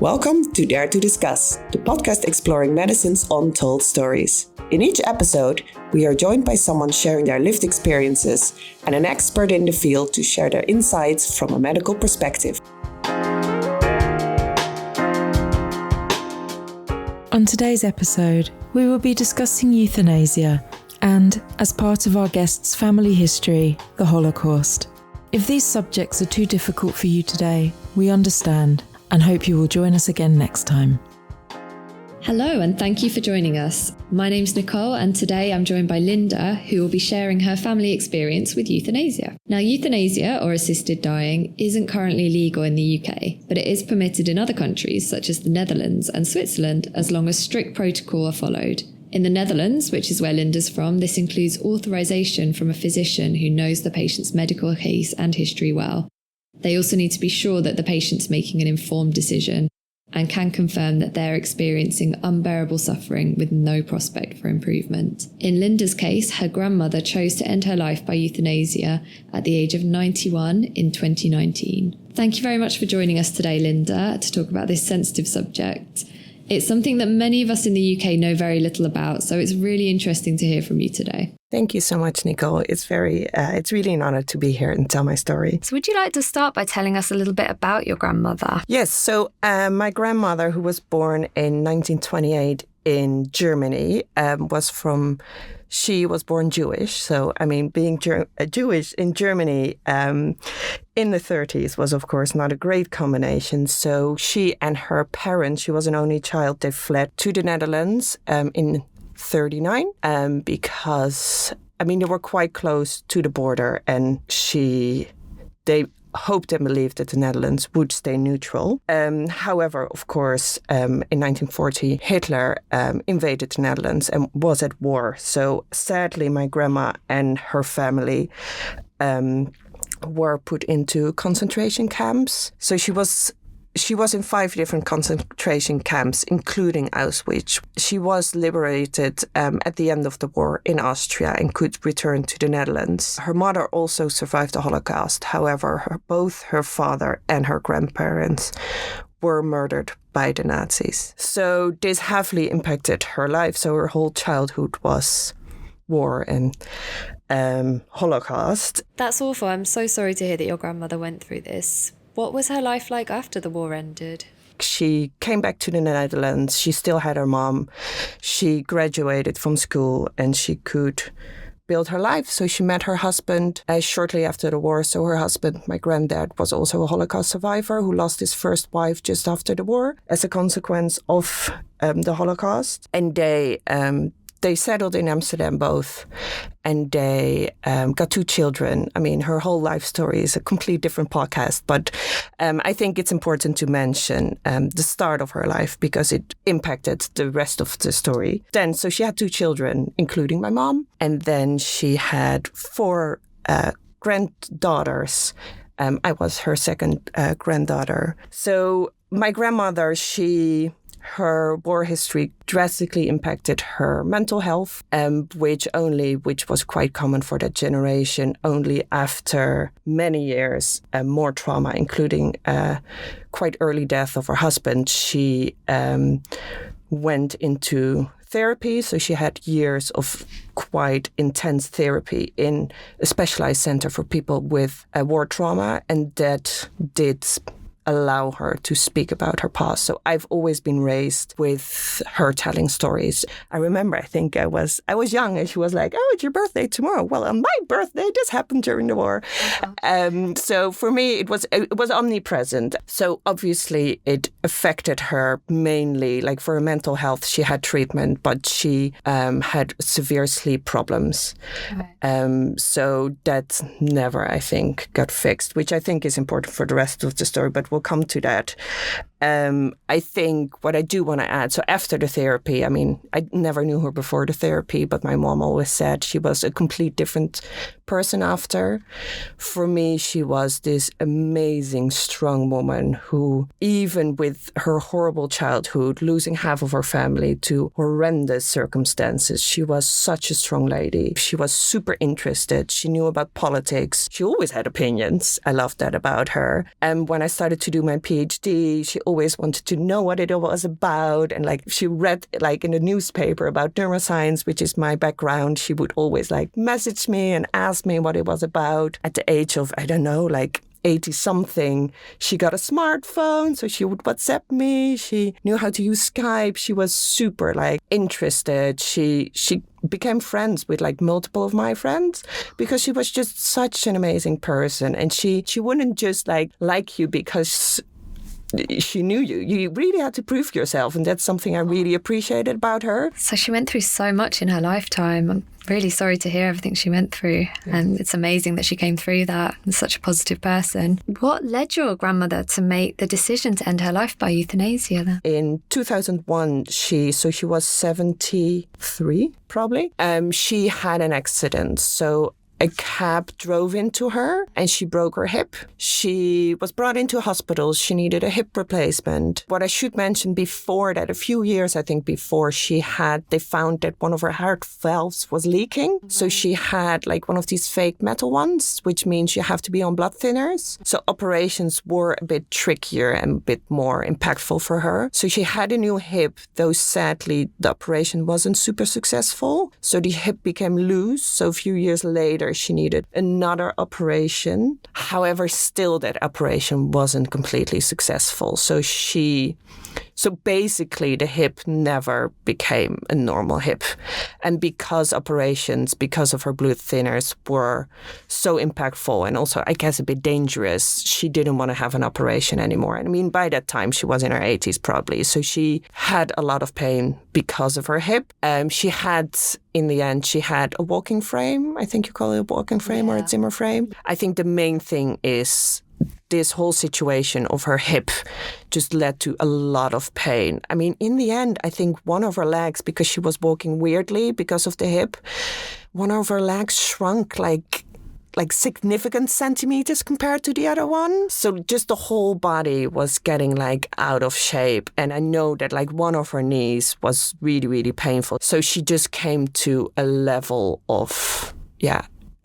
Welcome to Dare to Discuss, the podcast exploring medicine's untold stories. In each episode, we are joined by someone sharing their lived experiences and an expert in the field to share their insights from a medical perspective. On today's episode, we will be discussing euthanasia and, as part of our guest's family history, the Holocaust. If these subjects are too difficult for you today, we understand and hope you will join us again next time. Hello and thank you for joining us. My name's Nicole and today I'm joined by Linda, who will be sharing her family experience with euthanasia. Now, euthanasia, or assisted dying, isn't currently legal in the UK, but it is permitted in other countries such as the Netherlands and Switzerland as long as strict protocol are followed. In the Netherlands, which is where Linda's from, this includes authorization from a physician who knows the patient's medical case and history well. They also need to be sure that the patient's making an informed decision and can confirm that they're experiencing unbearable suffering with no prospect for improvement. In Linda's case, her grandmother chose to end her life by euthanasia at the age of 91 in 2019. Thank you very much for joining us today, Linda, to talk about this sensitive subject. It's something that many of us in the UK know very little about, so it's really interesting to hear from you today. Thank you so much, Nicole. It's really an honor to be here and tell my story. So would you like to start by telling us a little bit about your grandmother? Yes, so my grandmother, who was born in 1928 in Germany, she was born Jewish. So, being Jewish in Germany in the 30s was, of course, not a great combination. So she and her parents, she was an only child, they fled to the Netherlands in 1939 because, they were quite close to the border and they hoped and believed that the Netherlands would stay neutral. However, of course, in 1940, Hitler invaded the Netherlands and was at war. So sadly, my grandma and her family were put into concentration camps. So she was in 5 different concentration camps, including Auschwitz. She was liberated at the end of the war in Austria and could return to the Netherlands. Her mother also survived the Holocaust. However, both her father and her grandparents were murdered by the Nazis. So this heavily impacted her life. So her whole childhood was war and Holocaust. That's awful. I'm so sorry to hear that your grandmother went through this. What was her life like after the war ended? She came back to the Netherlands. She still had her mom. She graduated from school and she could build her life. So she met her husband shortly after the war. So her husband, my granddad, was also a Holocaust survivor who lost his first wife just after the war as a consequence of the Holocaust. And they settled in Amsterdam both, and they got 2 children. Her whole life story is a completely different podcast, but I think it's important to mention the start of her life because it impacted the rest of the story. So she had 2 children, including my mom, and then she had 4 granddaughters. I was her second granddaughter. So my grandmother, her war history drastically impacted her mental health, which was quite common for that generation. Only after many years, more trauma, including quite early death of her husband, she went into therapy. So she had years of quite intense therapy in a specialized center for people with war trauma, and that did allow her to speak about her past. So I've always been raised with her telling stories. I remember, I think I was young and she was like, "Oh, it's your birthday tomorrow." Well, on my birthday, this happened during the war. So for me, it was omnipresent. So obviously it affected her mainly, like for her mental health, she had treatment, but she had severe sleep problems. Okay. So that never, I think, got fixed, which I think is important for the rest of the story, but we'll come to that. I think what I do want to add, so after the therapy, I never knew her before the therapy, but my mom always said she was a complete different person after. For me, she was this amazing, strong woman who, even with her horrible childhood, losing half of her family to horrendous circumstances, she was such a strong lady. She was super interested. She knew about politics. She always had opinions. I loved that about her. And when I started to do my PhD, she always wanted to know what it was about. And like she read like in the newspaper about neuroscience, which is my background. She would always like message me and ask me what it was about. At the age of, I don't know, like 80 something, she got a smartphone, so she would WhatsApp me. She knew how to use Skype. She was super like interested. She became friends with like multiple of my friends because she was just such an amazing person. And she wouldn't just like you because she knew you. You really had to prove yourself, and that's something I really appreciated about her. So she went through so much in her lifetime. I'm really sorry to hear everything she went through. And it's amazing that she came through that and such a positive person. What led your grandmother to make the decision to end her life by euthanasia then? In 2001, she was 73, probably. She had an accident. So a cab drove into her and she broke her hip. She was brought into a hospital. She needed a hip replacement. What I should mention before that, a few years, I think, before they found that one of her heart valves was leaking. So she had like one of these fake metal ones, which means you have to be on blood thinners. So operations were a bit trickier and a bit more impactful for her. So she had a new hip, though sadly the operation wasn't super successful. So the hip became loose. So a few years later, she needed another operation. However, still that operation wasn't completely successful. So basically the hip never became a normal hip. And because of her blood thinners were so impactful and also, I guess, a bit dangerous, she didn't want to have an operation anymore. And I mean, by that time, she was in her 80s probably. So she had a lot of pain because of her hip. In the end, she had a walking frame. I think you call it a walking frame or a Zimmer frame. I think the main thing is this whole situation of her hip just led to a lot of pain. I mean, in the end, I think one of her legs, because she was walking weirdly because of the hip, one of her legs shrunk like significant centimeters compared to the other one. So just the whole body was getting like out of shape. And I know that like one of her knees was really, really painful. So she just came to a level of,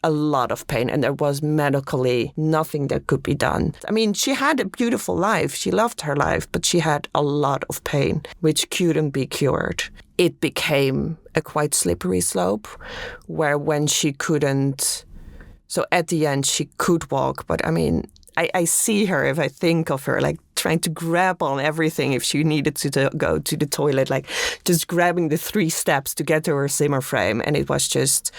a lot of pain, and there was medically nothing that could be done. I mean, she had a beautiful life. She loved her life, but she had a lot of pain, which couldn't be cured. It became a quite slippery slope where when she couldn't, so at the end she could walk, but I mean, I see her, if I think of her, like trying to grab on everything if she needed to go to the toilet, like just grabbing the 3 steps to get to her Zimmer frame. And it was just,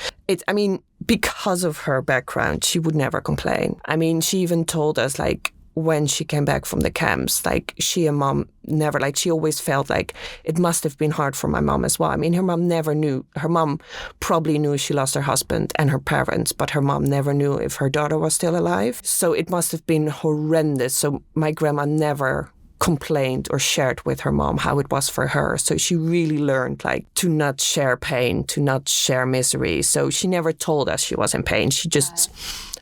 because of her background, she would never complain. I mean, she even told us, like, when she came back from the camps, like she and mom never, like she always felt like it must have been hard for my mom as well. I mean, her mom never knew. Her mom probably knew she lost her husband and her parents, but her mom never knew if her daughter was still alive. So it must have been horrendous. So my grandma never complained or shared with her mom how it was for her. So she really learned like to not share pain, to not share misery. So she never told us she was in pain. She just...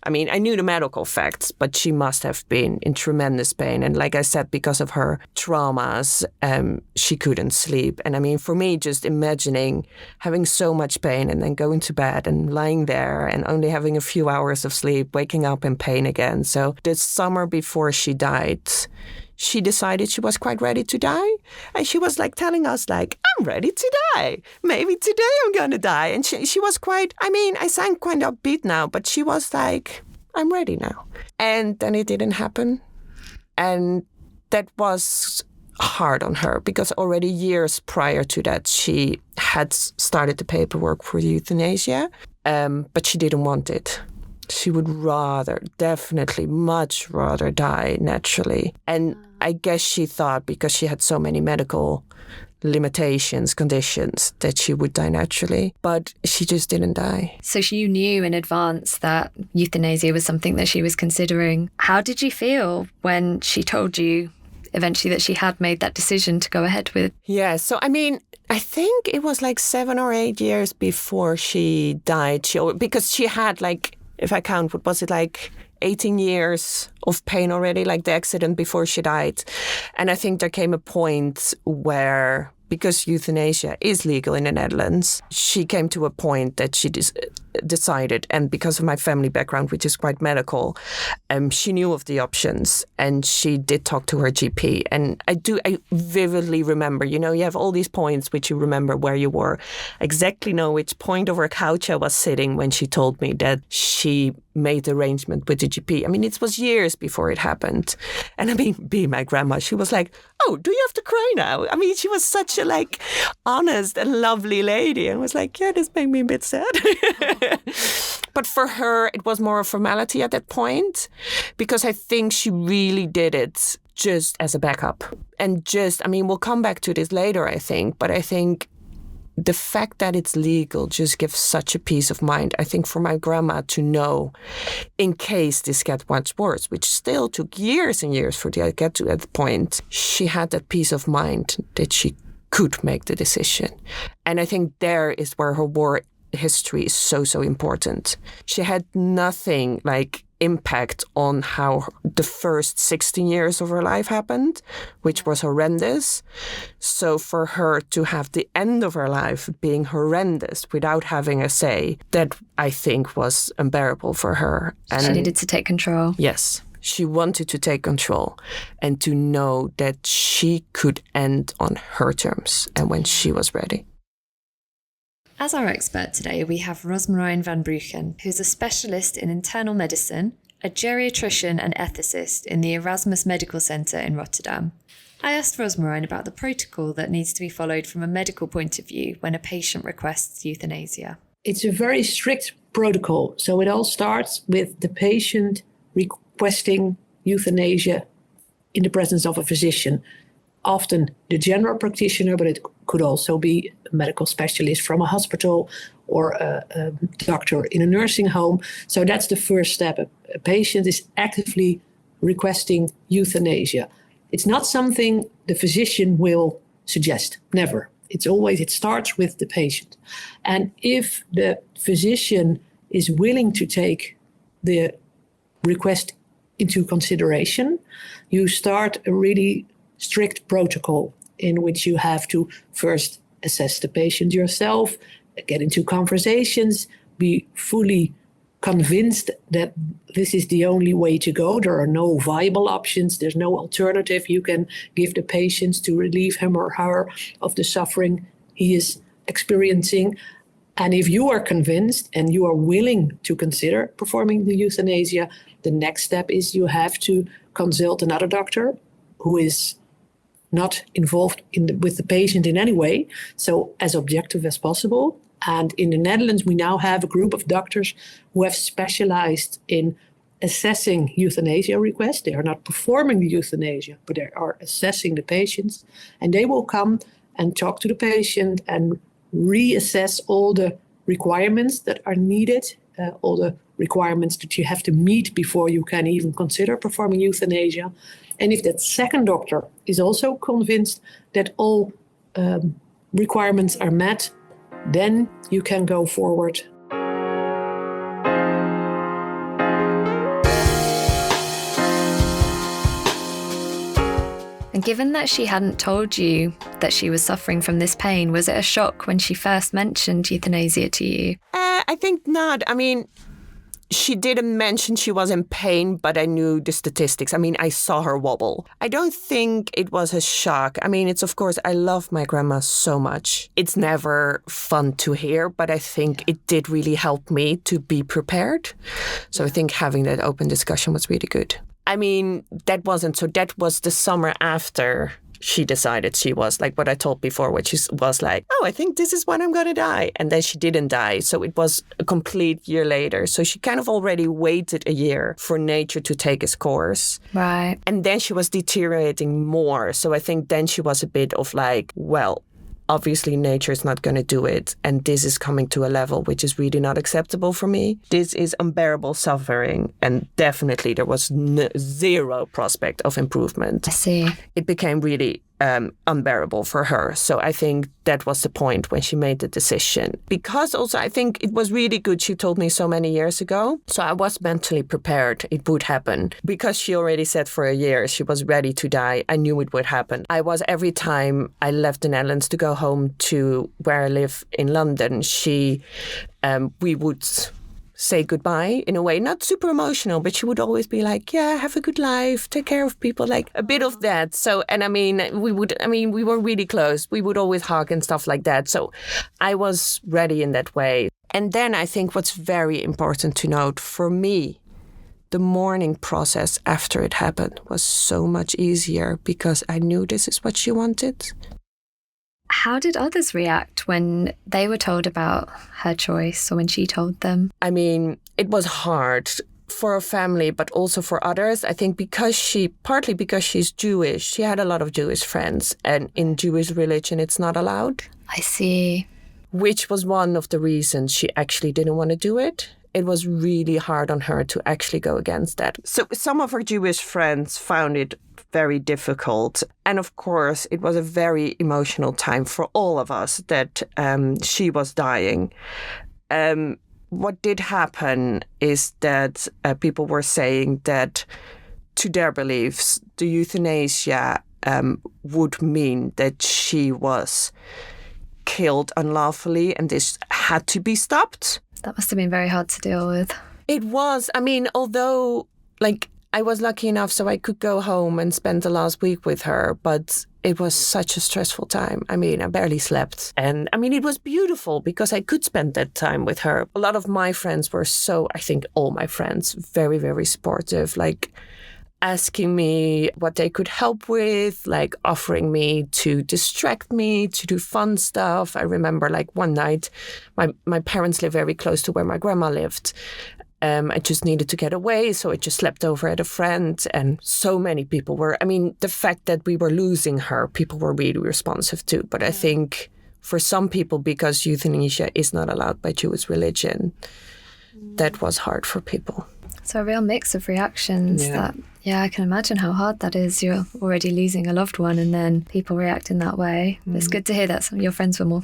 I mean, I knew the medical facts, but she must have been in tremendous pain. And like I said, because of her traumas, she couldn't sleep. And I mean, for me, just imagining having so much pain and then going to bed and lying there and only having a few hours of sleep, waking up in pain again. So the summer before she died, she decided she was quite ready to die. And she was like telling us like, I'm ready to die. Maybe today I'm going to die. And she was quite, I mean, I sound quite upbeat now, but she was like, I'm ready now. And then it didn't happen. And that was hard on her because already years prior to that, she had started the paperwork for euthanasia, but she didn't want it. She would definitely much rather die naturally. And I guess she thought because she had so many medical conditions, that she would die naturally. But she just didn't die. So you knew in advance that euthanasia was something that she was considering. How did you feel when she told you eventually that she had made that decision to go ahead with? Yeah, so I mean, I think it was like 7 or 8 years before she died. Because she had like, if I count, what was it, like 18 years of pain already, like the accident before she died. And I think there came a point where, because euthanasia is legal in the Netherlands, she came to a point that decided, and because of my family background, which is quite medical, she knew of the options and she did talk to her GP. And I vividly remember, you have all these points which you remember where you were. Exactly know which point of her couch I was sitting when she told me that she made the arrangement with the GP. I mean, it was years before it happened. And I mean, being my grandma, she was like, oh, do you have to cry now? I mean, she was such a honest and lovely lady. And I was like, yeah, this made me a bit sad. But for her, it was more a formality at that point, because I think she really did it just as a backup. And we'll come back to this later, I think, but I think the fact that it's legal just gives such a peace of mind, I think, for my grandma to know in case this gets much worse, which still took years and years for her to get to that point. She had that peace of mind that she could make the decision. And I think there is where her war history is so important. She had nothing impact on how the first 16 years of her life happened, which was horrendous. So for her to have the end of her life being horrendous without having a say, that I think was unbearable for her. And she needed to take control. Yes. She wanted to take control and to know that she could end on her terms and when she was ready. As our expert today, we have Rozemarijn van Bruchem, who's a specialist in internal medicine, a geriatrician and ethicist in the Erasmus Medical Centre in Rotterdam. I asked Rozemarijn about the protocol that needs to be followed from a medical point of view when a patient requests euthanasia. It's a very strict protocol. So it all starts with the patient requesting euthanasia in the presence of a physician. Often the general practitioner, but it could also be a medical specialist from a hospital or a doctor in a nursing home. So that's the first step. A patient is actively requesting euthanasia. It's not something the physician will suggest, never. It starts with the patient. And if the physician is willing to take the request into consideration, you start a really strict protocol in which you have to first assess the patient yourself, get into conversations, be fully convinced that this is the only way to go. There are no viable options. There's no alternative you can give the patient to relieve him or her of the suffering he is experiencing. And if you are convinced and you are willing to consider performing the euthanasia, the next step is you have to consult another doctor who is not involved with the patient in any way, so as objective as possible. And in the Netherlands, we now have a group of doctors who have specialized in assessing euthanasia requests. They are not performing the euthanasia, but they are assessing the patients. And they will come and talk to the patient and reassess all the requirements that are needed, all the requirements that you have to meet before you can even consider performing euthanasia. And if that second doctor is also convinced that all requirements are met, then you can go forward. And given that she hadn't told you that she was suffering from this pain, was it a shock when she first mentioned euthanasia to you? I think not. I mean, she didn't mention she was in pain, but I knew the statistics. I mean, I saw her wobble. I don't think it was a shock. I mean, it's of course, I love my grandma so much. It's never fun to hear, but I think it did really help me to be prepared. So I think having that open discussion was really good. I mean, that was the summer after she decided she was like what I told before, which was like, oh, I think this is when I'm going to die. And then she didn't die. So it was a complete year later. So she kind of already waited a year for nature to take its course. Right. And then she was deteriorating more. So I think then she was a bit of like, well, obviously nature is not going to do it. And this is coming to a level which is really not acceptable for me. This is unbearable suffering. And definitely there was zero prospect of improvement. I see. It became really unbearable for her. So I think that was the point when she made the decision. Because also I think it was really good she told me so many years ago. So I was mentally prepared it would happen. Because she already said for a year she was ready to die, I knew it would happen. I was, every time I left the Netherlands to go home to where I live in London, we would say goodbye in a way, not super emotional, but she would always be like, yeah, have a good life, take care of people, like a bit of that. So, and we were really close. We would always hug and stuff like that. So I was ready in that way. And then I think what's very important to note for me, the mourning process after it happened was so much easier because I knew this is what she wanted. How did others react when they were told about her choice or when she told them? I mean, it was hard for her family, but also for others. I think partly because she's Jewish, she had a lot of Jewish friends. And in Jewish religion, it's not allowed. I see. Which was one of the reasons she actually didn't want to do it. It was really hard on her to actually go against that. So some of her Jewish friends found it very difficult. And of course, it was a very emotional time for all of us that she was dying. What did happen is that people were saying that to their beliefs, the euthanasia would mean that she was killed unlawfully and this had to be stopped. That must have been very hard to deal with. It was. I mean, although, I was lucky enough so I could go home and spend the last week with her, but it was such a stressful time. I mean, I barely slept. And I mean, it was beautiful because I could spend that time with her. A lot of my friends were I think all my friends, very, very supportive, asking me what they could help with, offering me to distract me, to do fun stuff. I remember one night, my parents live very close to where my grandma lived. I just needed to get away, so I just slept over at a friend. And so many people were, the fact that we were losing her, people were really responsive to. But I think for some people, because euthanasia is not allowed by Jewish religion, that was hard for people. So a real mix of reactions that, I can imagine how hard that is. You're already losing a loved one and then people react in that way. Mm. It's good to hear that some of your friends were more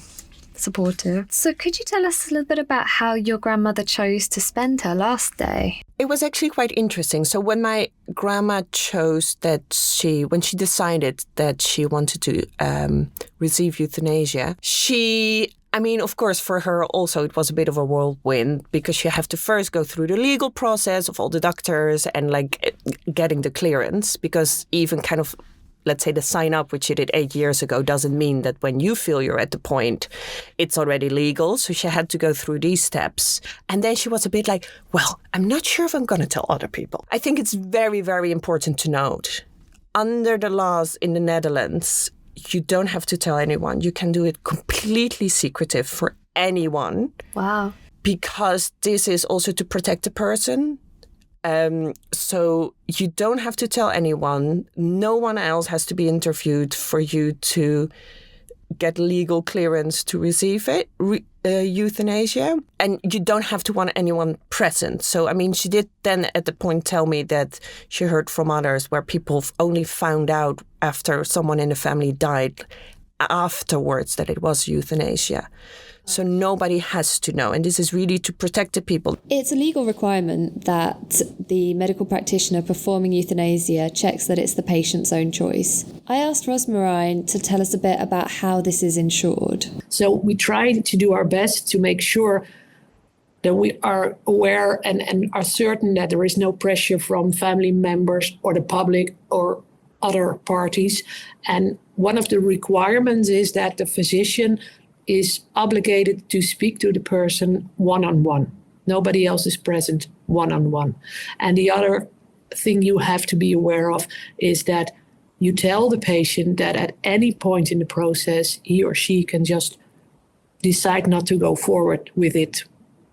supportive. So could you tell us a little bit about how your grandmother chose to spend her last day? It was actually quite interesting. So when my grandma when she decided that she wanted to receive euthanasia, of course, for her also it was a bit of a whirlwind because you have to first go through the legal process of all the doctors and getting the clearance, because even let's say the sign up, which she did 8 years ago, doesn't mean that when you feel you're at the point, it's already legal. So she had to go through these steps. And then she was a bit I'm not sure if I'm going to tell other people. I think it's very, very important to note, under the laws in the Netherlands, you don't have to tell anyone. You can do it completely secretive for anyone. Wow. Because this is also to protect the person. So you don't have to tell anyone. No one else has to be interviewed for you to get legal clearance to receive euthanasia. And you don't have to want anyone present. So, she did then at the point tell me that she heard from others where people only found out after someone in the family died afterwards that it was euthanasia. So nobody has to know. And this is really to protect the people. It's a legal requirement that the medical practitioner performing euthanasia checks that it's the patient's own choice. I asked Rozemarijn to tell us a bit about how this is ensured. So we try to do our best to make sure that we are aware and are certain that there is no pressure from family members or the public or other parties. And one of the requirements is that the physician is obligated to speak to the person one-on-one. Nobody else is present one-on-one. And the other thing you have to be aware of is that you tell the patient that at any point in the process, he or she can just decide not to go forward with it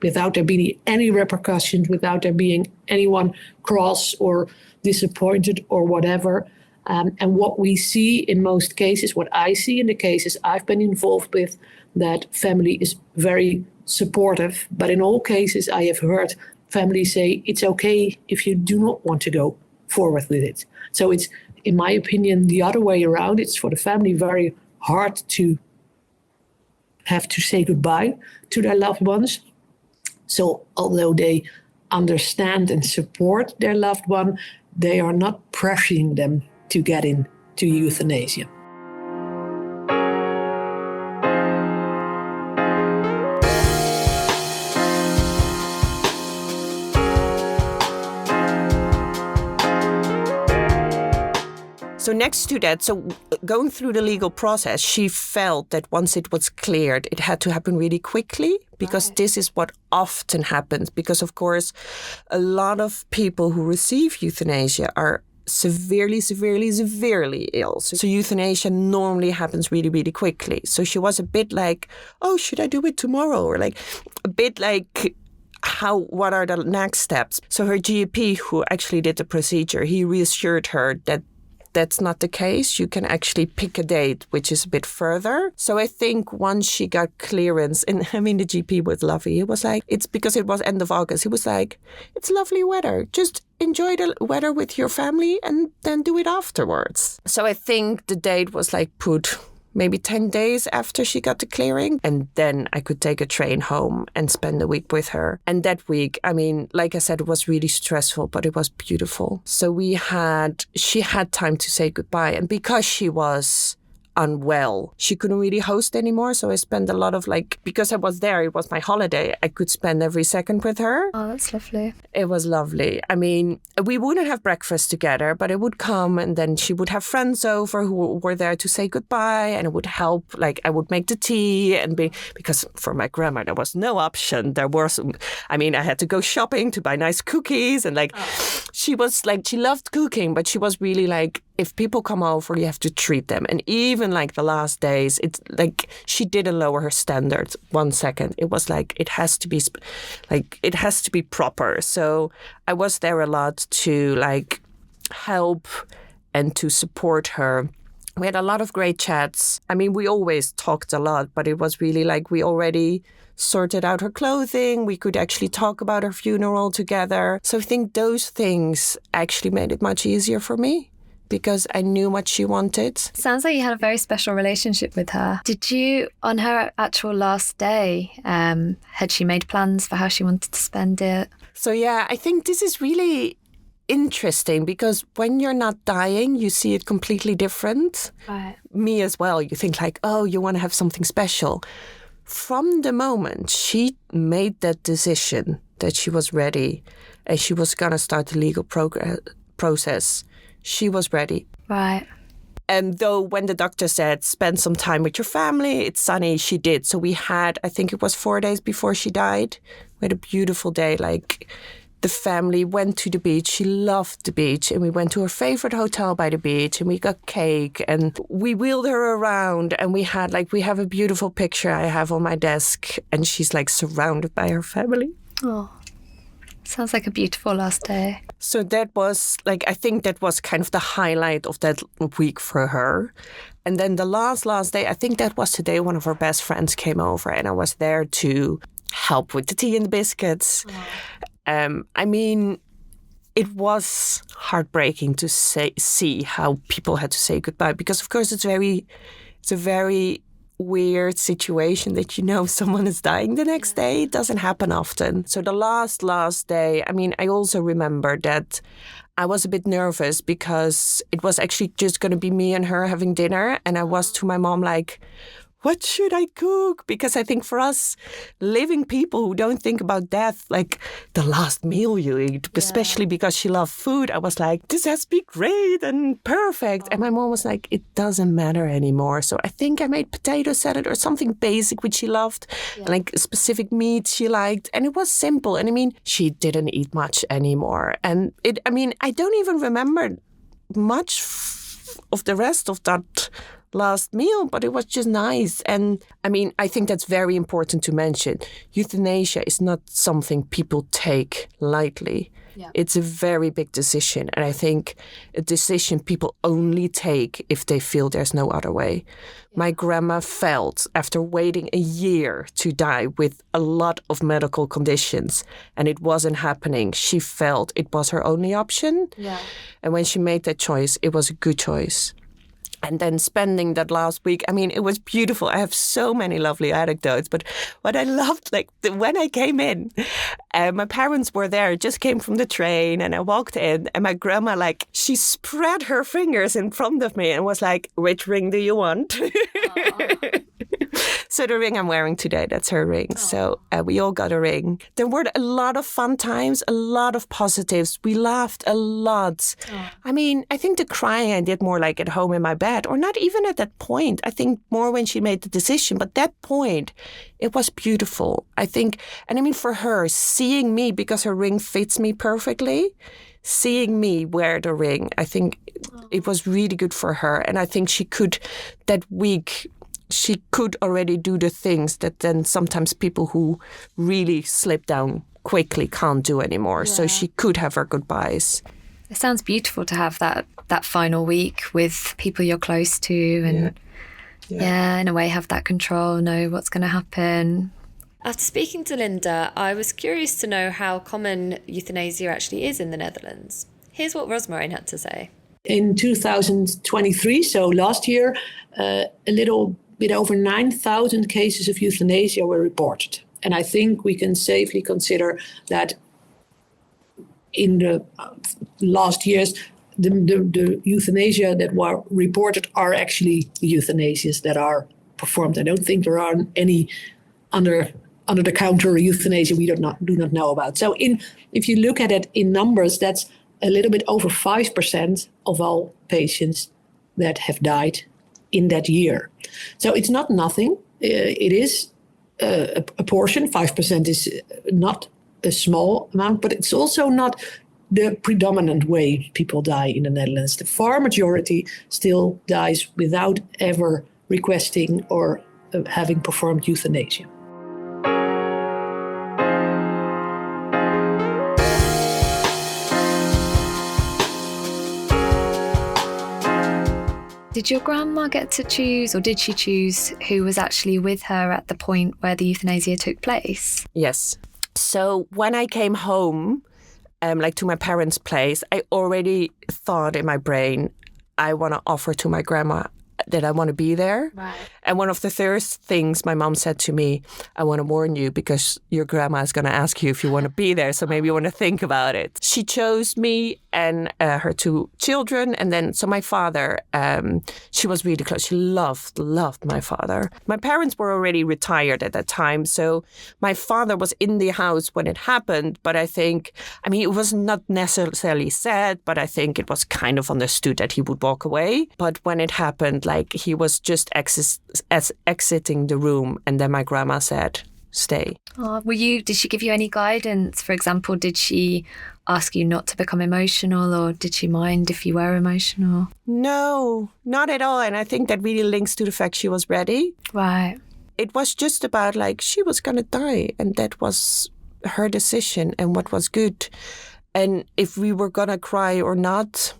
without there being any repercussions, without there being anyone cross or disappointed or whatever. And what we see in most cases, what I see in the cases I've been involved with, that family is very supportive. But in all cases, I have heard families say, it's okay if you do not want to go forward with it. So it's in my opinion, the other way around. It's for the family very hard to have to say goodbye to their loved ones. So although they understand and support their loved one, they are not pressuring them to get into euthanasia. So next to that, so going through the legal process, she felt that once it was cleared, it had to happen really quickly, because this is what often happens. Because, of course, a lot of people who receive euthanasia are severely ill. So euthanasia normally happens really, really quickly. So she was a bit like, oh, should I do it tomorrow? Or like a bit like, what are the next steps? So her GP, who actually did the procedure, he reassured her that that's not the case. You can actually pick a date which is a bit further. So I think once she got clearance, and I mean, the GP was lovely. He was like, it's because it was end of August. He was like, it's lovely weather. Just enjoy the weather with your family and then do it afterwards. So I think the date was like put maybe 10 days after she got the clearing. And then I could take a train home and spend a week with her. And that week, I mean, like I said, it was really stressful, but it was beautiful. So she had time to say goodbye. And because she was unwell, she couldn't really host anymore. So I spent a lot of because I was there, it was my holiday, I could spend every second with her. Oh, that's lovely. It was lovely. I mean, we wouldn't have breakfast together, but I would come and then she would have friends over who were there to say goodbye, and it would help. I would make the tea because for my grandma, there was no option. I had to go shopping to buy nice cookies and she was she loved cooking, but she was really if people come over, you have to treat them. And even the last days, it's she didn't lower her standards 1 second. It was it has to be proper. So I was there a lot to help and to support her. We had a lot of great chats. I mean, we always talked a lot, but it was really we already sorted out her clothing. We could actually talk about her funeral together. So I think those things actually made it much easier for me, because I knew what she wanted. Sounds like you had a very special relationship with her. Did you, on her actual last day, had she made plans for how she wanted to spend it? So yeah, I think this is really interesting, because when you're not dying, you see it completely different. Right. Me as well. You think oh, you want to have something special. From the moment she made that decision that she was ready and she was going to start the legal process, she was ready. Right. And though when the doctor said, spend some time with your family, it's sunny, she did. So we had, I think it was 4 days before she died, we had a beautiful day. The family went to the beach. She loved the beach. And we went to her favorite hotel by the beach and we got cake and we wheeled her around. And we had we have a beautiful picture I have on my desk, and she's surrounded by her family. Oh. Sounds like a beautiful last day. So that was I think that was kind of the highlight of that week for her. And then the last day, I think that was the day one of her best friends came over and I was there to help with the tea and the biscuits. Oh. I mean, it was heartbreaking to see how people had to say goodbye, because of course it's a very weird situation that someone is dying the next day. It doesn't happen often. So the last day, I mean, I also remember that I was a bit nervous because it was actually just going to be me and her having dinner. And I was to my mom what should I cook? Because I think for us living people who don't think about death, the last meal you eat, especially because she loved food, I was this has to be great and perfect. Oh. And my mom was it doesn't matter anymore. So I think I made potato salad or something basic which she loved, specific meat she liked. And it was simple. And I mean, she didn't eat much anymore. And I don't even remember much of the rest of that last meal, but it was just nice. And I mean, I think that's very important to mention. Euthanasia is not something people take lightly. Yeah. It's a very big decision. And I think a decision people only take if they feel there's no other way. Yeah. My grandma felt, after waiting a year to die with a lot of medical conditions, and it wasn't happening, she felt it was her only option. Yeah. And when she made that choice, it was a good choice. And then spending that last week, I mean, it was beautiful. I have so many lovely anecdotes. But what I loved, when I came in, my parents were there, just came from the train, and I walked in, and my grandma, she spread her fingers in front of me and was like, "Which ring do you want?" So the ring I'm wearing today, that's her ring. Aww. So we all got a ring. There were a lot of fun times, a lot of positives. We laughed a lot. Aww. I mean, I think the crying I did more at home in my bed, or not even at that point. I think more when she made the decision. But that point, it was beautiful. I think, and I mean for her, seeing me, because her ring fits me perfectly, seeing me wear the ring, I think it was really good for her. And I think she could, that week, she could already do the things that then sometimes people who really slip down quickly can't do anymore. Yeah. So she could have her goodbyes. It sounds beautiful to have that final week with people you're close to and in a way have that control, know what's going to happen. After speaking to Linda, I was curious to know how common euthanasia actually is in the Netherlands. Here's what Rozemarijn had to say. In 2023, so last year, a little bit over 9,000 cases of euthanasia were reported. And I think we can safely consider that in the last years, the euthanasia that were reported are actually the euthanasias that are performed. I don't think there are any under the counter euthanasia we do not know about. So if you look at it in numbers, that's a little bit over 5% of all patients that have died in that year. So it's not nothing. It is a portion. 5% is not a small amount, but it's also not the predominant way people die in the Netherlands. The far majority still dies without ever requesting or having performed euthanasia. Did your grandma get to choose, or did she choose who was actually with her at the point where the euthanasia took place? Yes. So when I came home, to my parents' place, I already thought in my brain, I want to offer to my grandma that I want to be there. Right. And one of the first things my mom said to me, I want to warn you because your grandma is going to ask you if you want to be there. So maybe you want to think about it. She chose me and her two children. And then, so my father, she was really close. She loved my father. My parents were already retired at that time. So my father was in the house when it happened. But I think, it was not necessarily said, but I think it was kind of understood that he would walk away. But when it happened, he was just exiting the room, and then my grandma said, "Stay." Oh, did she give you any guidance? For example, did she ask you not to become emotional, or did she mind if you were emotional? No, not at all. And I think that really links to the fact she was ready. Right. It was just about she was going to die, and that was her decision and what was good. And if we were going to cry or not,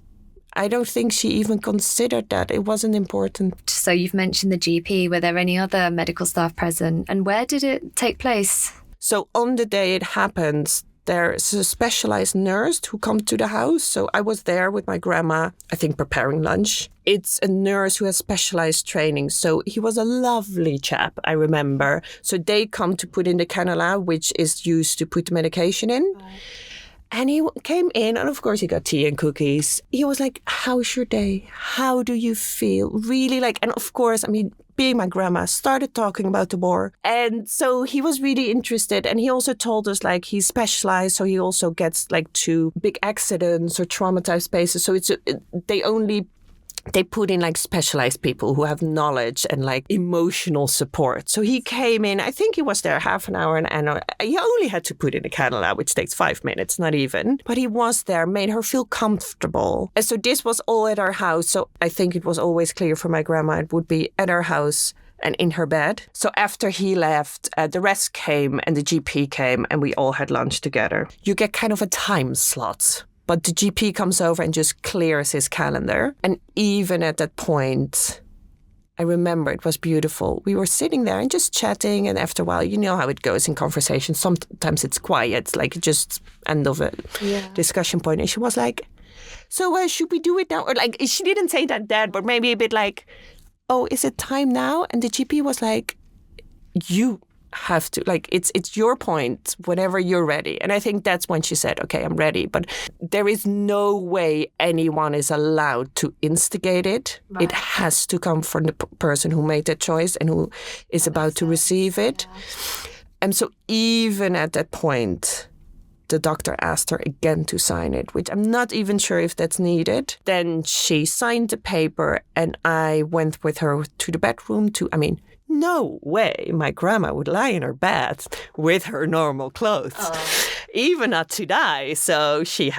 I don't think she even considered that. It wasn't important. So you've mentioned the GP. Were there any other medical staff present? And where did it take place? So on the day it happened, there's a specialized nurse who comes to the house. So I was there with my grandma, I think preparing lunch. It's a nurse who has specialized training. So he was a lovely chap, I remember. So they come to put in the cannula, which is used to put the medication in. Right. And he came in, and of course he got tea and cookies. He was like, "How's your day? How do you feel?" Really and of course, being my grandma, started talking about the war. And so he was really interested. And he also told us he's specialized. So he also gets to big accidents or traumatized spaces. So they put in specialized people who have knowledge and emotional support. So he came in, I think he was there half an hour, and he only had to put in a cannula, which takes 5 minutes, not even. But he was there, made her feel comfortable. And so this was all at our house. So I think it was always clear for my grandma it would be at our house and in her bed. So after he left, the rest came and the GP came and we all had lunch together. You get kind of a time slot, but the GP comes over and just clears his calendar. And even at that point, I remember it was beautiful. We were sitting there and just chatting, and after a while, you know how it goes in conversation. Sometimes it's quiet, like just end of a discussion point. And she was like, so should we do it now? Or like, she didn't say that, but maybe a bit like, oh, is it time now? And the GP was like, you have to, like, it's your point whenever you're ready. And I think that's when she said, okay, I'm ready. But there is no way anyone is allowed to instigate it. Right. It has to come from the person who made that choice and who is about to receive it. And so even at that point, the doctor asked her again to sign it, which I'm not even sure if that's needed. Then she signed the paper and I went with her to the bedroom no way my grandma would lie in her bed with her normal clothes, even not to die. So she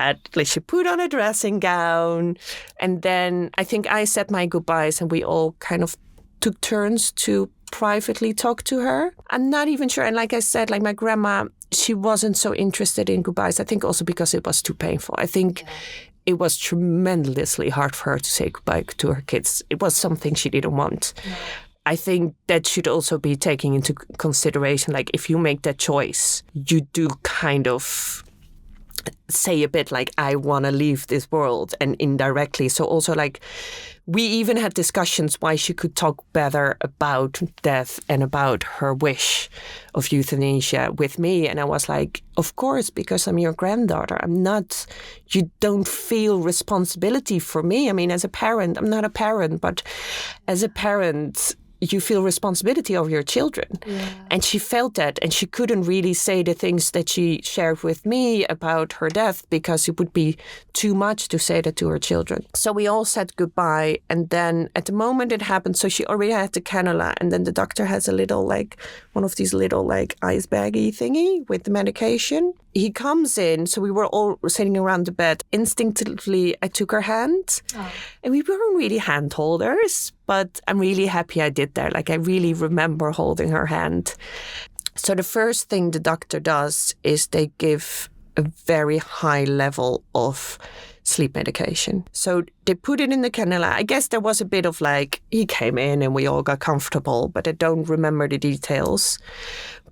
put on a dressing gown, and then I think I said my goodbyes and we all kind of took turns to privately talk to her. I'm not even sure. And like I said, like my grandma, she wasn't so interested in goodbyes. I think also because it was too painful. I think it was tremendously hard for her to say goodbye to her kids. It was something she didn't want. No. I think that should also be taken into consideration. Like if you make that choice, you do kind of say a bit like, I want to leave this world, and indirectly. So also like we even had discussions why she could talk better about death and about her wish of euthanasia with me. And I was like, of course, because I'm your granddaughter. You don't feel responsibility for me. I mean, as a parent, I'm not a parent, but as a parent, you feel responsibility over your children. Yeah. And she felt that, and she couldn't really say the things that she shared with me about her death because it would be too much to say that to her children. So we all said goodbye. And then at the moment it happened, so she already had the cannula, and then the doctor has a little, like, one of these little, like, ice baggy thingy with the medication. He comes in, so we were all sitting around the bed. Instinctively, I took her hand. Oh. And we weren't really hand holders, but I'm really happy I did that. Like, I really remember holding her hand. So the first thing the doctor does is they give a very high level of sleep medication. So they put it in the cannula. I guess there was a bit of like, he came in and we all got comfortable, but I don't remember the details.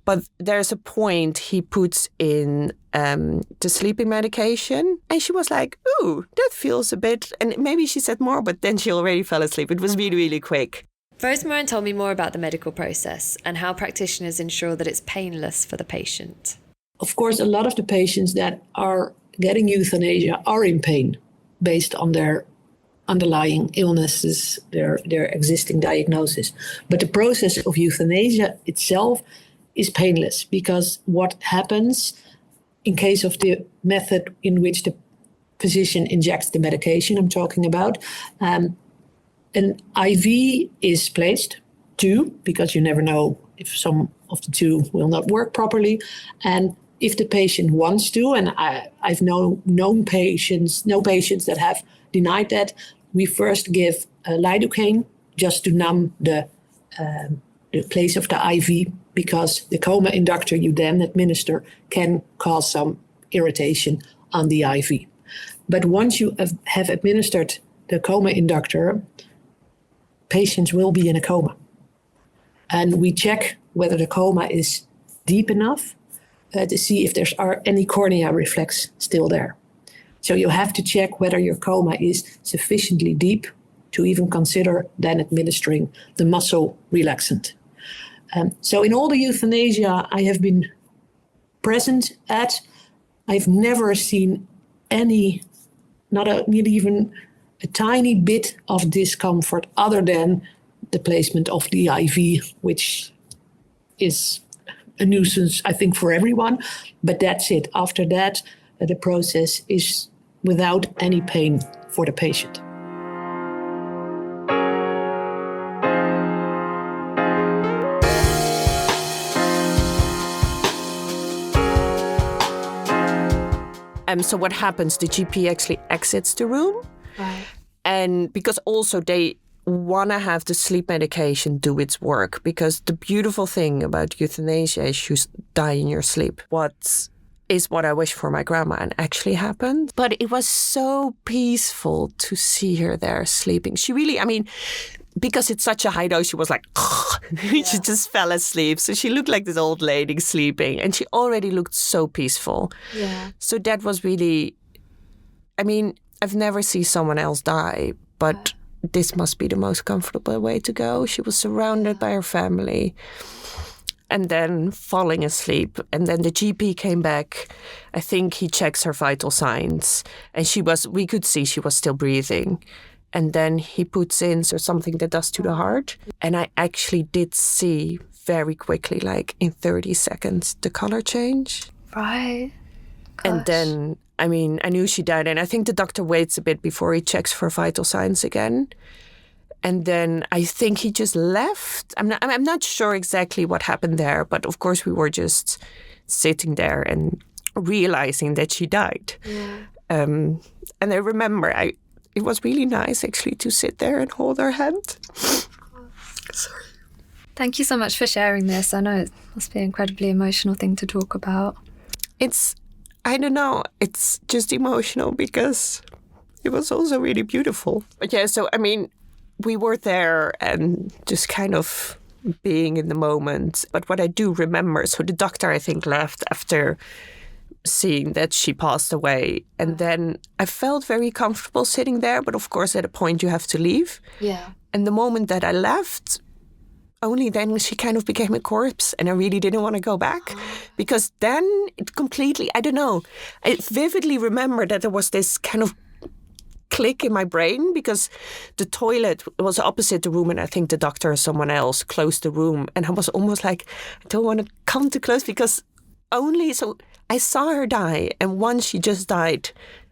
But there's a point he puts in the sleeping medication. And she was like, ooh, that feels a bit... And maybe she said more, but then she already fell asleep. It was really, really quick. Rozemarijn told me more about the medical process and how practitioners ensure that it's painless for the patient. Of course, a lot of the patients that are getting euthanasia are in pain based on their underlying illnesses, their existing diagnosis. But the process of euthanasia itself is painless, because what happens in case of the method in which the physician injects the medication I'm talking about, an IV is placed, two, because you never know if some of the two will not work properly. And if the patient wants to, and I've known patients that have denied that, we first give lidocaine just to numb the place of the IV, because the coma inductor you then administer can cause some irritation on the IV. But once you have administered the coma inductor, patients will be in a coma. And we check whether the coma is deep enough to see if there's any cornea reflex still there. So you have to check whether your coma is sufficiently deep to even consider then administering the muscle relaxant. So in all the euthanasia I have been present at, I've never seen not even a tiny bit of discomfort other than the placement of the IV, which is a nuisance, I think, for everyone. But that's it. After that, the process is without any pain for the patient. So what happens? The GP actually exits the room. Right. And because also want to have the sleep medication do its work, because the beautiful thing about euthanasia is you die in your sleep. What I wish for my grandma and actually happened. But it was so peaceful to see her there sleeping. She really, I mean, because it's such a high dose, she was like, she just fell asleep. So she looked like this old lady sleeping, and she already looked so peaceful. Yeah. So that was really, I mean, I've never seen someone else die, but this must be the most comfortable way to go. She was surrounded by her family and then falling asleep. And then the GP came back. I think he checks her vital signs, and we could see she was still breathing. And then he puts in something that does to the heart. And I actually did see very quickly, like in 30 seconds, the color change. Right. Gosh. And then, I mean, I knew she died. And I think the doctor waits a bit before he checks for vital signs again. And then I think he just left. I'm not sure exactly what happened there. But of course, we were just sitting there and realizing that she died. Yeah. And I remember it was really nice actually to sit there and hold her hand. Sorry. Thank you so much for sharing this. I know it must be an incredibly emotional thing to talk about. I don't know, it's just emotional because it was also really beautiful. But yeah, so I mean, we were there and just kind of being in the moment. But what I do remember, so the doctor I think left after seeing that she passed away. And then I felt very comfortable sitting there. But of course, at a point you have to leave. Yeah. And the moment that I left, only then she kind of became a corpse. And I really didn't want to go back. Because then it completely, I don't know. I vividly remember that there was this kind of click in my brain, because the toilet was opposite the room, and I think the doctor or someone else closed the room. And I was almost like, I don't want to come too close, because I saw her die, and once she just died,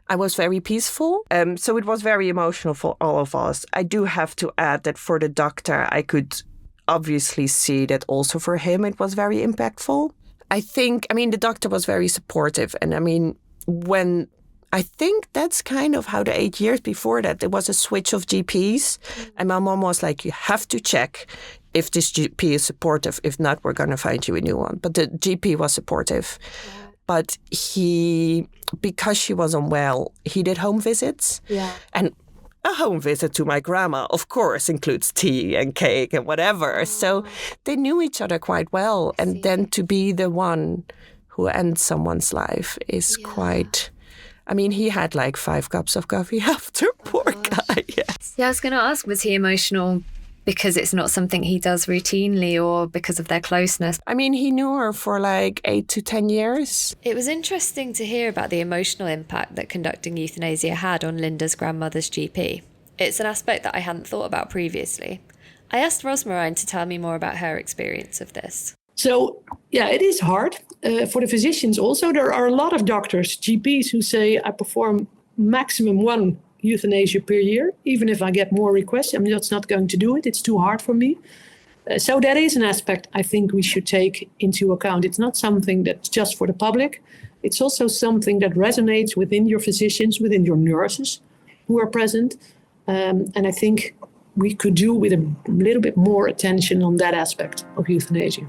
I was very peaceful. So it was very emotional for all of us. I do have to add that for the doctor, I could obviously see that also for him it was very impactful. The doctor was very supportive. And I think that's kind of how the 8 years before that, there was a switch of GPs. And my mom was like, you have to check if this GP is supportive. If not, we're going to find you a new one. But the GP was supportive. Yeah. But because she was unwell, he did home visits. Yeah. And a home visit to my grandma, of course, includes tea and cake and whatever. Oh. So they knew each other quite well. And then to be the one who ends someone's life is quite... he had like 5 cups of coffee after, poor guy, yes. Yeah, I was going to ask, was he emotional because it's not something he does routinely or because of their closeness? He knew her for like 8 to 10 years. It was interesting to hear about the emotional impact that conducting euthanasia had on Linda's grandmother's GP. It's an aspect that I hadn't thought about previously. I asked Rozemarijn to tell me more about her experience of this. So, yeah, it is hard for the physicians also. There are a lot of doctors, GPs, who say I perform maximum 1 euthanasia per year. Even if I get more requests, I'm just not going to do it. It's too hard for me. So that is an aspect I think we should take into account. It's not something that's just for the public. It's also something that resonates within your physicians, within your nurses who are present. And I think we could do with a little bit more attention on that aspect of euthanasia.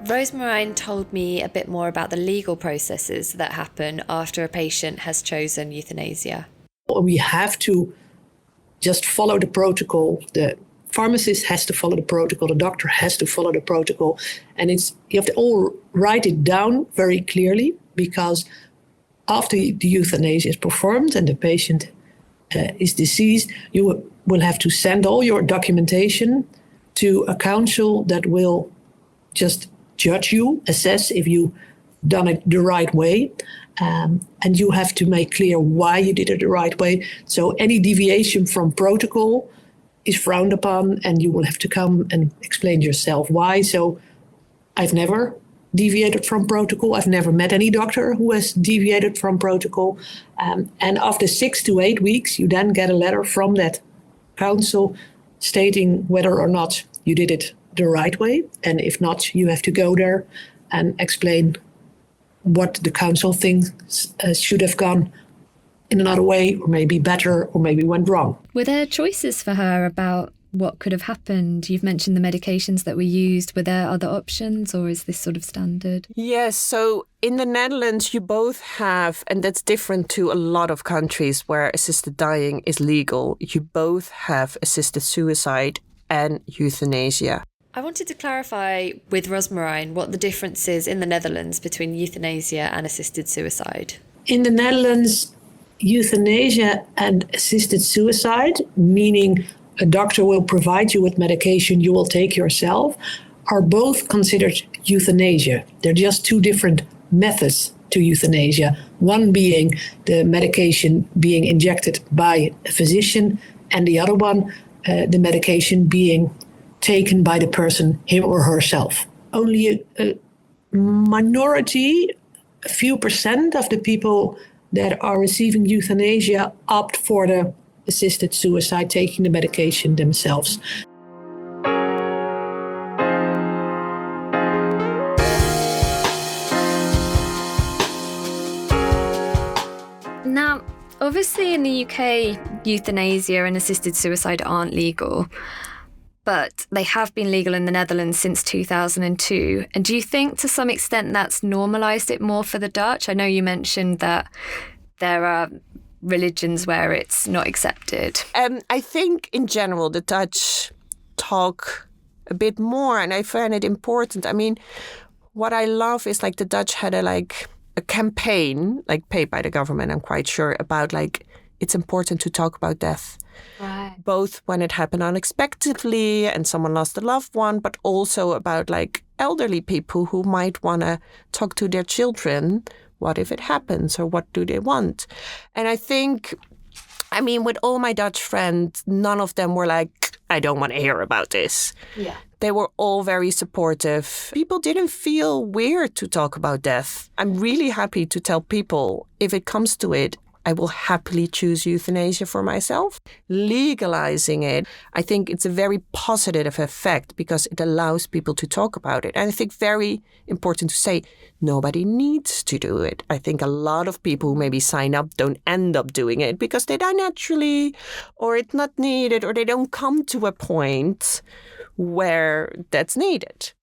Rozemarijn told me a bit more about the legal processes that happen after a patient has chosen euthanasia. We have to just follow the protocol. The pharmacist has to follow the protocol. The doctor has to follow the protocol. And you have to all write it down very clearly, because after the euthanasia is performed and the patient is deceased, you will have to send all your documentation to a council that will just judge you, assess if you've done it the right way. And you have to make clear why you did it the right way. So any deviation from protocol is frowned upon, and you will have to come and explain yourself why. So I've never deviated from protocol. I've never met any doctor who has deviated from protocol. And after 6 to 8 weeks, you then get a letter from that council stating whether or not you did it the right way. And if not, you have to go there and explain what the council thinks should have gone in another way, or maybe better, or maybe went wrong. Were there choices for her about what could have happened? You've mentioned the medications that were used. Were there other options, or is this sort of standard? Yes, so in the Netherlands, you both have, and that's different to a lot of countries where assisted dying is legal, you both have assisted suicide and euthanasia. I wanted to clarify with Rozemarijn what the difference is in the Netherlands between euthanasia and assisted suicide. In the Netherlands, euthanasia and assisted suicide, meaning a doctor will provide you with medication you will take yourself, are both considered euthanasia. They're just two different methods to euthanasia. One being the medication being injected by a physician, and the other one, the medication being taken by the person, him or herself. Only a minority, a few percent of the people that are receiving euthanasia opt for the assisted suicide, taking the medication themselves. Now, obviously in the UK, euthanasia and assisted suicide aren't legal, but they have been legal in the Netherlands since 2002. And do you think to some extent that's normalised it more for the Dutch? I know you mentioned that there are religions where it's not accepted. I think in general the Dutch talk a bit more, and I find it important. I mean, what I love is like the Dutch had a campaign, like paid by the government, I'm quite sure, about like it's important to talk about death. Right. Both when it happened unexpectedly and someone lost a loved one, but also about like elderly people who might want to talk to their children. What if it happens, or what do they want? And I think, I mean, with all my Dutch friends, none of them were like, I don't want to hear about this. Yeah. They were all very supportive. People didn't feel weird to talk about death. I'm really happy to tell people, if it comes to it, I will happily choose euthanasia for myself. Legalizing it, I think it's a very positive effect because it allows people to talk about it. And I think very important to say, nobody needs to do it. I think a lot of people who maybe sign up don't end up doing it because they die naturally, or it's not needed, or they don't come to a point where that's needed.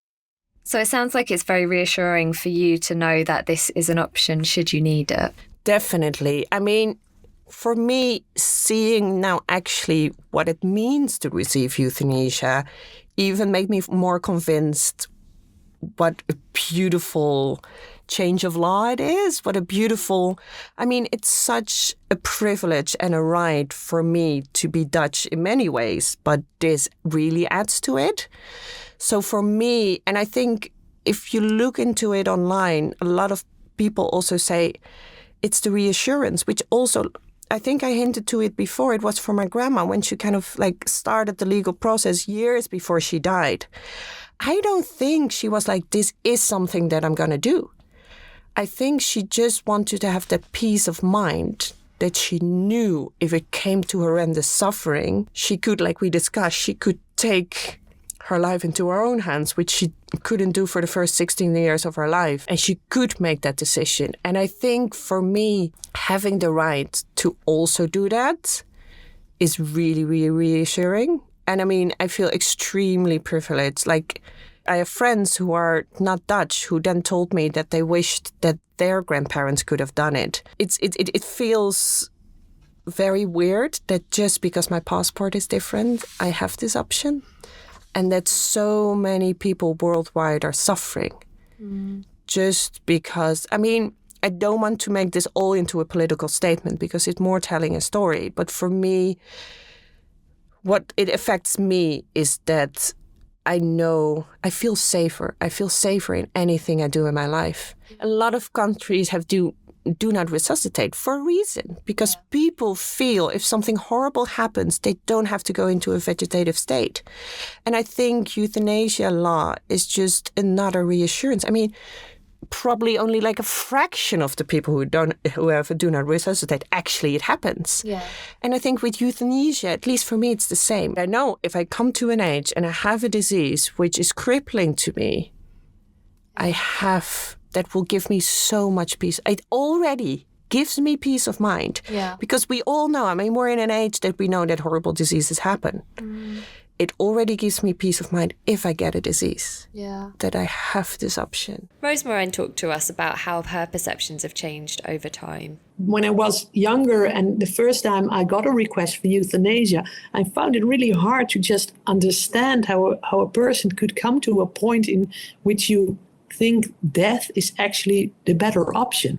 So it sounds like it's very reassuring for you to know that this is an option should you need it. Definitely. I mean, for me, seeing now actually what it means to receive euthanasia even made me more convinced what a beautiful change of law it is. What a beautiful, I mean, it's such a privilege and a right for me to be Dutch in many ways, but this really adds to it. So for me, and I think if you look into it online, a lot of people also say, it's the reassurance, which also, I think I hinted to it before, it was for my grandma when she kind of like started the legal process years before she died. I don't think she was like, this is something that I'm going to do. I think she just wanted to have that peace of mind that she knew if it came to horrendous suffering, she could, like we discussed, she could take her life into her own hands, which she couldn't do for the first 16 years of her life. And she could make that decision. And I think for me, having the right to also do that is really, really reassuring. And I mean, I feel extremely privileged. Like, I have friends who are not Dutch who then told me that they wished that their grandparents could have done it. It feels very weird that just because my passport is different, I have this option. And that so many people worldwide are suffering just because, I mean, I don't want to make this all into a political statement because it's more telling a story. But for me, what it affects me is that I know I feel safer. I feel safer in anything I do in my life. A lot of countries do not resuscitate for a reason, because people feel if something horrible happens, they don't have to go into a vegetative state. And I think euthanasia law is just another reassurance. I mean, probably only like a fraction of the people who do not resuscitate, actually it happens. Yeah. And I think with euthanasia, at least for me, it's the same. I know if I come to an age and I have a disease which is crippling to me, that will give me so much peace. It already gives me peace of mind. Yeah. Because we all know, we're in an age that we know that horrible diseases happen. It already gives me peace of mind if I get a disease. Yeah. That I have this option. Rozemarijn talked to us about how her perceptions have changed over time. When I was younger and the first time I got a request for euthanasia, I found it really hard to just understand how a person could come to a point in which you think death is actually the better option.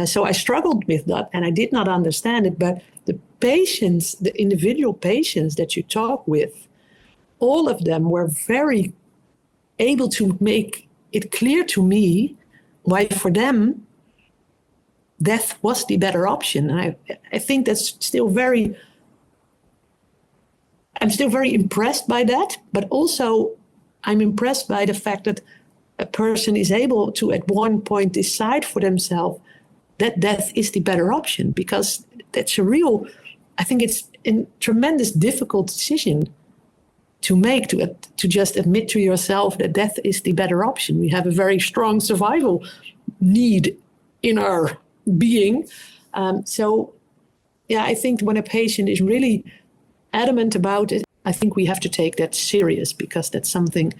So I struggled with that and I did not understand it. But the patients, the individual patients that you talk with, all of them were very able to make it clear to me why for them death was the better option. And I think that's still I'm still very impressed by that, but also I'm impressed by the fact that a person is able to at one point decide for themselves that death is the better option, because that's I think it's a tremendous difficult decision to make, to just admit to yourself that death is the better option. We have a very strong survival need in our being. I think when a patient is really adamant about it, I think we have to take that serious, because that's something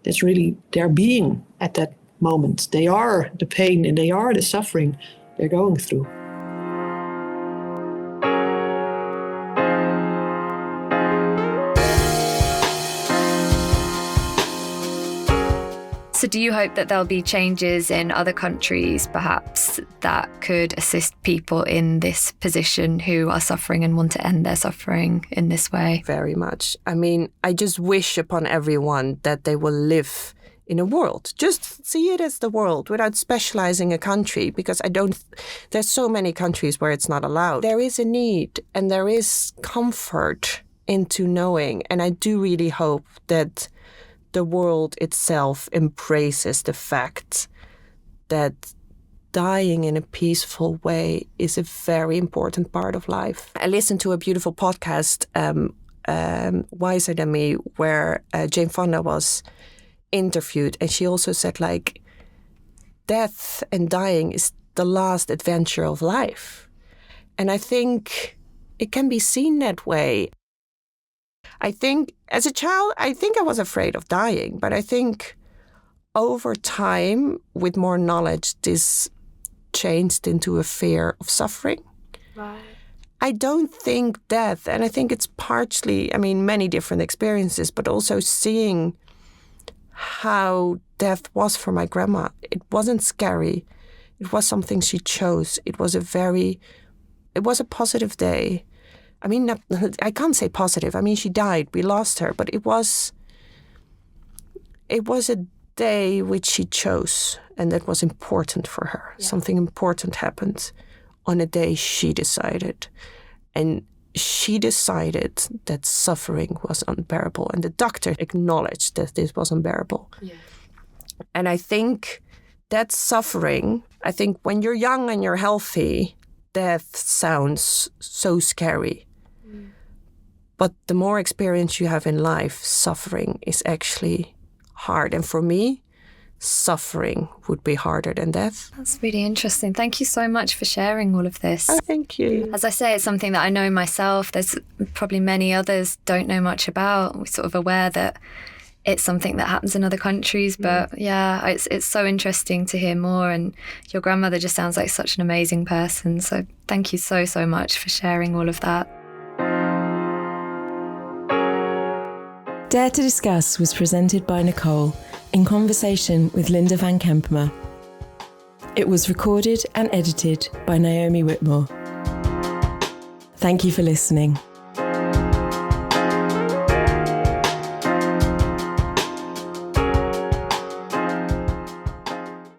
that's really their being at that moment. They are the pain and they are the suffering they're going through. So do you hope that there'll be changes in other countries, perhaps, that could assist people in this position who are suffering and want to end their suffering in this way? Very much. I just wish upon everyone that they will live in a world. Just see it as the world without specializing a country, because there's so many countries where it's not allowed. There is a need and there is comfort into knowing. And I do really hope that the world itself embraces the fact that dying in a peaceful way is a very important part of life. I listened to a beautiful podcast, Wiser Than Me, where Jane Fonda was interviewed, and she also said, death and dying is the last adventure of life. And I think it can be seen that way. I think as a child, I was afraid of dying, but I think over time, with more knowledge, this changed into a fear of suffering. Right. I don't think death, and I think it's partially, many different experiences, but also seeing how death was for my grandma. It wasn't scary. It was something she chose. It was a positive day. I can't say positive. She died. We lost her. But it was a day which she chose, and that was important for her. Yeah. Something important happened on a day she decided. And she decided that suffering was unbearable. And the doctor acknowledged that this was unbearable. Yeah. And I think that suffering, when you're young and you're healthy, death sounds so scary. But the more experience you have in life, suffering is actually hard. And for me, suffering would be harder than death. That's really interesting. Thank you so much for sharing all of this. Oh, thank you. As I say, it's something that I know myself. There's probably many others don't know much about. We're sort of aware that it's something that happens in other countries. But it's so interesting to hear more. And your grandmother just sounds like such an amazing person. So thank you so, so much for sharing all of that. Dare to Discuss was presented by Nicole in conversation with Linda van Kempemer. It was recorded and edited by Naomi Whitmore. Thank you for listening.